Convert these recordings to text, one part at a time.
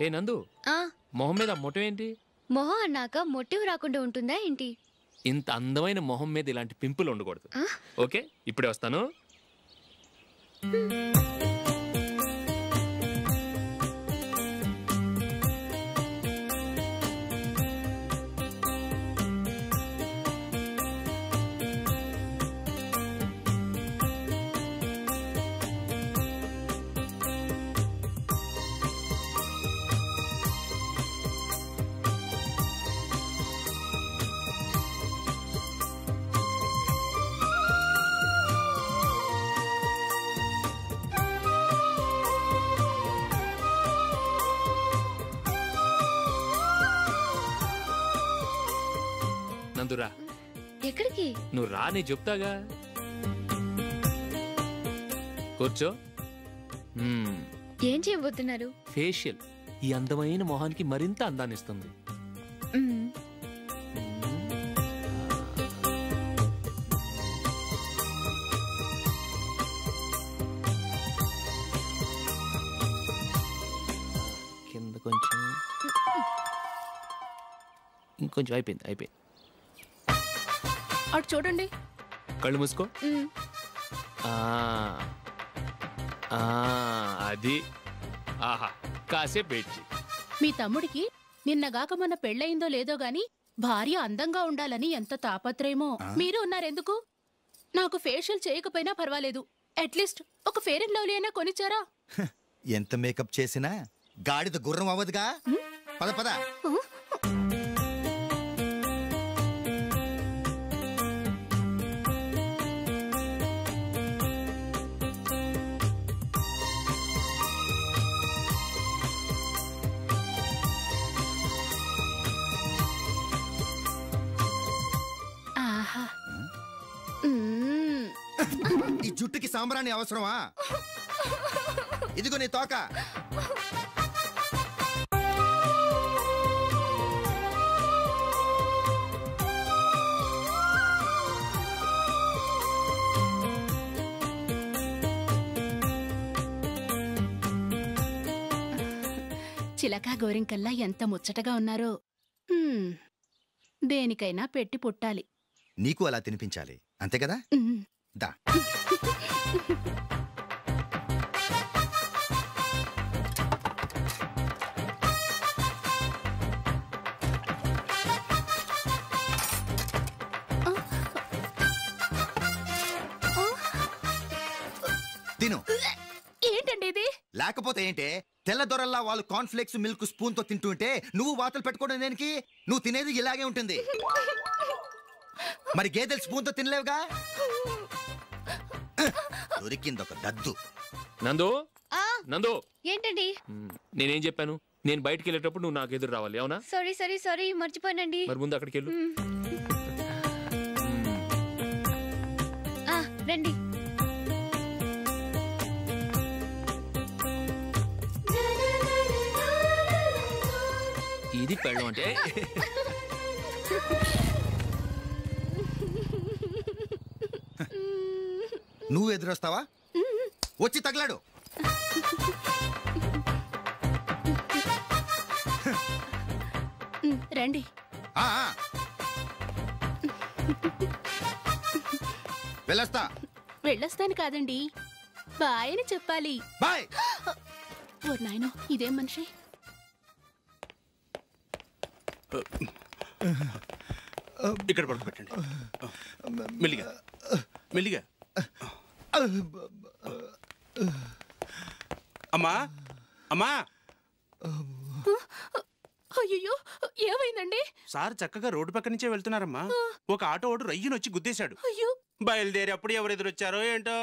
ఏ నందు, మొహం మీద మొట్టం ఏంటి? మొహం అన్నాక మొట్టివి రాకుండా ఉంటుందా ఏంటి? ఇంత అందమైన మొహం మీద ఇలాంటి పింపుల్ ఉండకూడదు. ఓకే, ఇప్పుడే వస్తాను. నందురా. ఎక్కడికి? నువ్వు రా, నీ చెప్తాగా. కూర్చో. ఏం చేయబోతున్నారు? ఫేషియల్ ఈ అందమైన మొహానికి మరింత అందాన్ని ఇస్తుంది. కింద కొంచెం, ఇంకొంచెం. అయిపోయింది. అటు చూడండి. కళ్ళు మూసుకో. అది. ఆహా, కాసేపు వెయిట్ చెయ్యి. మీ తమ్ముడికి నిన్నగాక మన పెళ్ళయిందో లేదో గాని భార్య అందంగా ఉండాలని ఎంత తాపత్రయమో. మీరు ఉన్నారెందుకు? నాకు ఫేషియల్ చేయకపోయినా పర్వాలేదు, అట్లీస్ట్ ఒక ఫేర్ అండ్ లవ్లీ అయినా కొనిచ్చారా? ఎంత మేకప్ చేసినా గాడిద గుర్రం అవ్వదుగా. పద పద. ఈ జుట్టుకి సాంబ్రాణి అవసరమా? ఇదిగో నీ తోక. చిలకా గోరింకల్లా ఎంత ముచ్చటగా ఉన్నారో. దేనికైనా పెట్టి పుట్టాలి. నీకు అలా తినిపించాలి, అంతే కదా? దా. తిను. ఏంటండి ఇది? లేకపోతే ఏంటే, తెల్లదొరల్లా వాళ్ళు కార్న్ఫ్లేక్స్ మిల్క్ స్పూన్ తో తింటుంటే నువ్వు వాతలు పెట్టుకోవడం దేనికి? నువ్వు తినేది ఇలాగే ఉంటుంది. మరి గేదెలు స్పూన్ తో తినలేవుగా. దొరికిందొక దద్దు. నందు, నందు. ఏంటండి? నేనేం చెప్పాను? నేను బయటికి వెళ్ళేటప్పుడు నువ్వు నాకు ఎదురు రావాలి, అవునా? సారీ మర్చిపోయానండి. మరి ముందు అక్కడికి వెళ్ళు. రండి. ఇది పెళ్ళం అంటే. నువ్వు ఎదురొస్తావా? వచ్చి తగలాడు. రండి. వెళ్ళొస్తాను కాదండి, బాయ్ అని చెప్పాలి. బాయ్. ఓ నాయనో, ఇదేం మనిషి? ఇక్కడ పడుకోబెట్టండి. మెల్లిగా మెల్లిగా. అమ్మా అమ్మా. అయ్యో, ఏమైందండి? సార్ చక్కగా రోడ్డు పక్క నుంచే వెళ్తున్నారమ్మా. ఒక ఆటో ఓడు రయ్యనొచ్చి గుద్దేశాడు. బయలుదేరి అప్పుడు ఎవరు ఎదురొచ్చారో ఏంటో.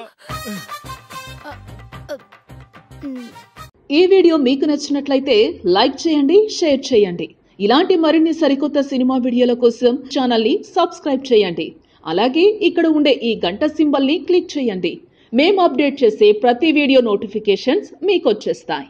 ఈ వీడియో మీకు నచ్చినట్లయితే లైక్ చేయండి, షేర్ చేయండి. ఇలాంటి మరిన్ని సరికొత్త సినిమా వీడియోల కోసం ఛానల్ని సబ్స్క్రైబ్ చేయండి. అలాగే ఇక్కడ ఉండే ఈ గంట సింబల్ని క్లిక్ చేయండి. మేము అప్డేట్ చేసే ప్రతి వీడియో నోటిఫికేషన్స్ మీకు వచ్చేస్తాయి.